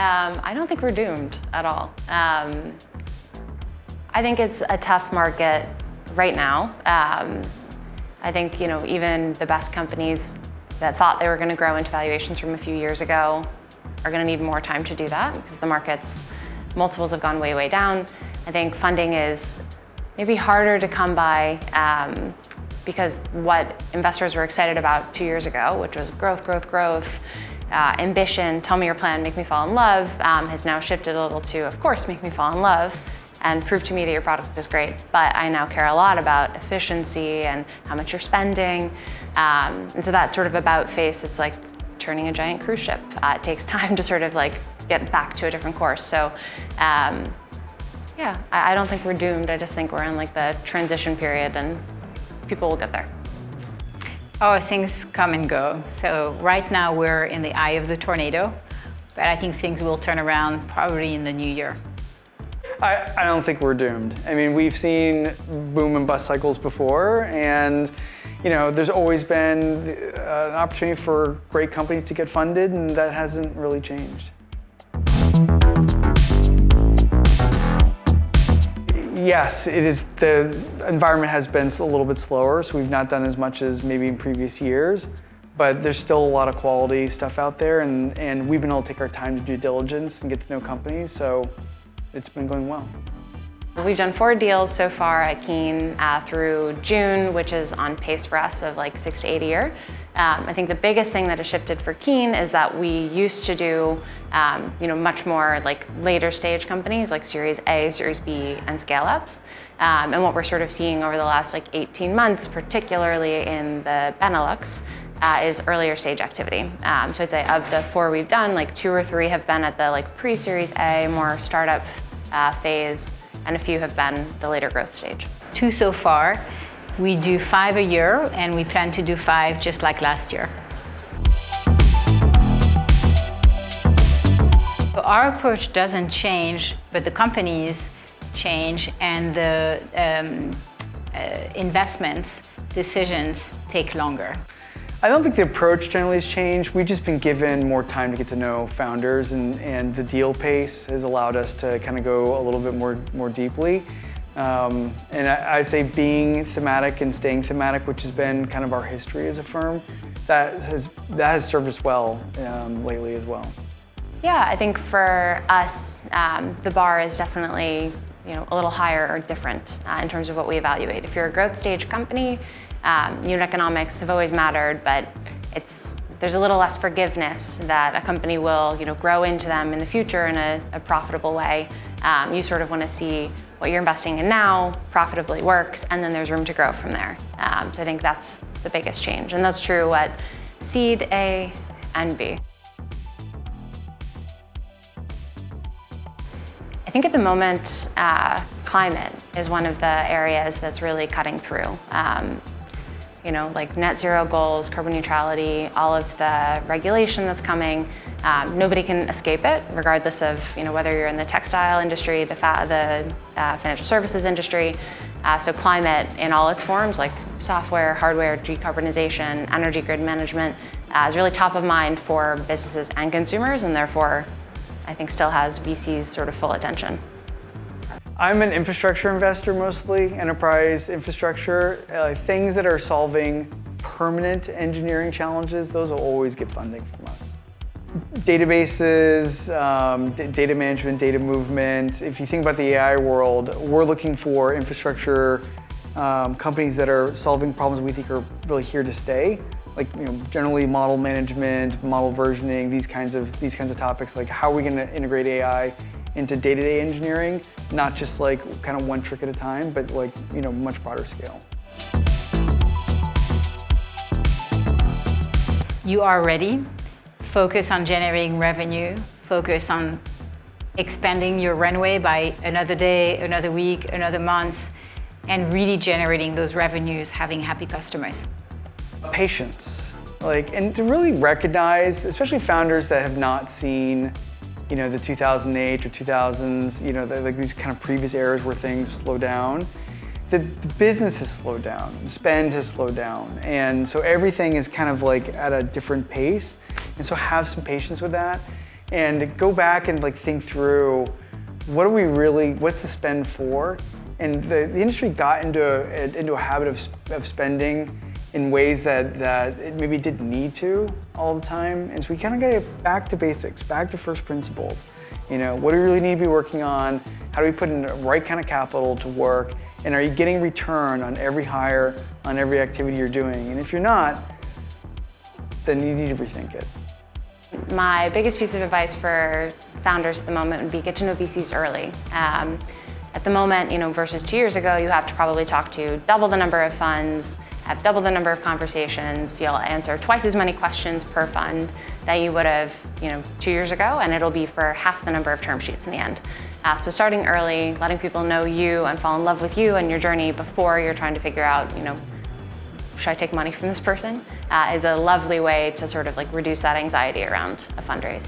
I don't think we're doomed at all. I think it's a tough market right now. I think even the best companies that thought they were going to grow into valuations from a few years ago are going to need more time to do that because the market's multiples have gone way, way down. I think funding is maybe harder to come by because what investors were excited about 2 years ago, which was growth, growth, growth, ambition, tell me your plan, make me fall in love, has now shifted a little to, of course, make me fall in love and prove to me that your product is great. But I now care a lot about efficiency and how much you're spending. And so that sort of about face, it's like turning a giant cruise ship. It takes time to sort of like get back to a different course. So yeah, I don't think we're doomed. I just think we're in like the transition period and people will get there. Oh, things come and go. So right now we're in the eye of the tornado, but I think things will turn around probably in the new year. I don't think we're doomed. I mean, we've seen boom and bust cycles before, and there's always been an opportunity for great companies to get funded, and that hasn't really changed. Yes, it is. The environment has been a little bit slower, so we've not done as much as maybe in previous years, but there's still a lot of quality stuff out there, and we've been able to take our time to do diligence and get to know companies, so it's been going well. We've done 4 deals so far at Keen through June, which is on pace for us of like 6 to 8 a year. I think the biggest thing that has shifted for Keen is that we used to do much more like later stage companies like Series A, Series B, and scale-ups. And what we're sort of seeing over the last like 18 months, particularly in the Benelux, is earlier stage activity. So I'd say of the 4 we've done, like 2 or 3 have been at the like pre-Series A, more startup phase, and a few have been the later growth stage. 2 so far. We do 5 a year, and we plan to do 5 just like last year. So our approach doesn't change, but the companies change, and the investments decisions take longer. I don't think the approach generally has changed. We've just been given more time to get to know founders, and the deal pace has allowed us to kind of go a little bit more deeply. And I'd say being thematic and staying thematic, which has been kind of our history as a firm, that has served us well lately as well. Yeah, I think for us, the bar is definitely a little higher or different in terms of what we evaluate. If you're a growth stage company, unit economics have always mattered, but there's a little less forgiveness that a company will grow into them in the future in a profitable way. You sort of want to see what you're investing in now profitably works, and then there's room to grow from there. So I think that's the biggest change, and that's true at seed A and B. I think at the moment, climate is one of the areas that's really cutting through. Like net zero goals, carbon neutrality, all of the regulation that's coming. Nobody can escape it, regardless of whether you're in the textile industry, the financial services industry. So climate in all its forms, like software, hardware, decarbonization, energy grid management, is really top of mind for businesses and consumers, and therefore, I think still has VC's sort of full attention. I'm an infrastructure investor mostly, enterprise infrastructure. Things that are solving permanent engineering challenges, those will always get funding from us. Databases, data management, data movement. If you think about the AI world, we're looking for infrastructure companies that are solving problems we think are really here to stay. Like generally model management, model versioning, these kinds of topics. Like how are we going to integrate AI into day-to-day engineering, not just like kind of one trick at a time, but like much broader scale. You are ready. Focus on generating revenue. Focus on expanding your runway by another day, another week, another month, and really generating those revenues, having happy customers. Patience, and to really recognize, especially founders that have not seen the 2008 or 2000s, like these kind of previous eras where things slow down. The business has slowed down, spend has slowed down, and so everything is kind of like at a different pace. And so have some patience with that. and go back and like think through what's the spend for? And the industry got into a habit of spending in ways that it maybe didn't need to all the time. And so we kind of got to get back to basics, back to first principles. You know, what do we really need to be working on? How do we put in the right kind of capital to work? And are you getting return on every hire, on every activity you're doing? And if you're not, then you need to rethink it. My biggest piece of advice for founders at the moment would be get to know VCs early. At the moment, you know, versus 2 years ago, you have to probably talk to double the number of funds, have double the number of conversations. You'll answer twice as many questions per fund that you would have, you know, 2 years ago, and it'll be for half the number of term sheets in the end. So starting early, letting people know you and fall in love with you and your journey before you're trying to figure out, you know, should I take money from this person, is a lovely way to sort of like reduce that anxiety around a fundraise.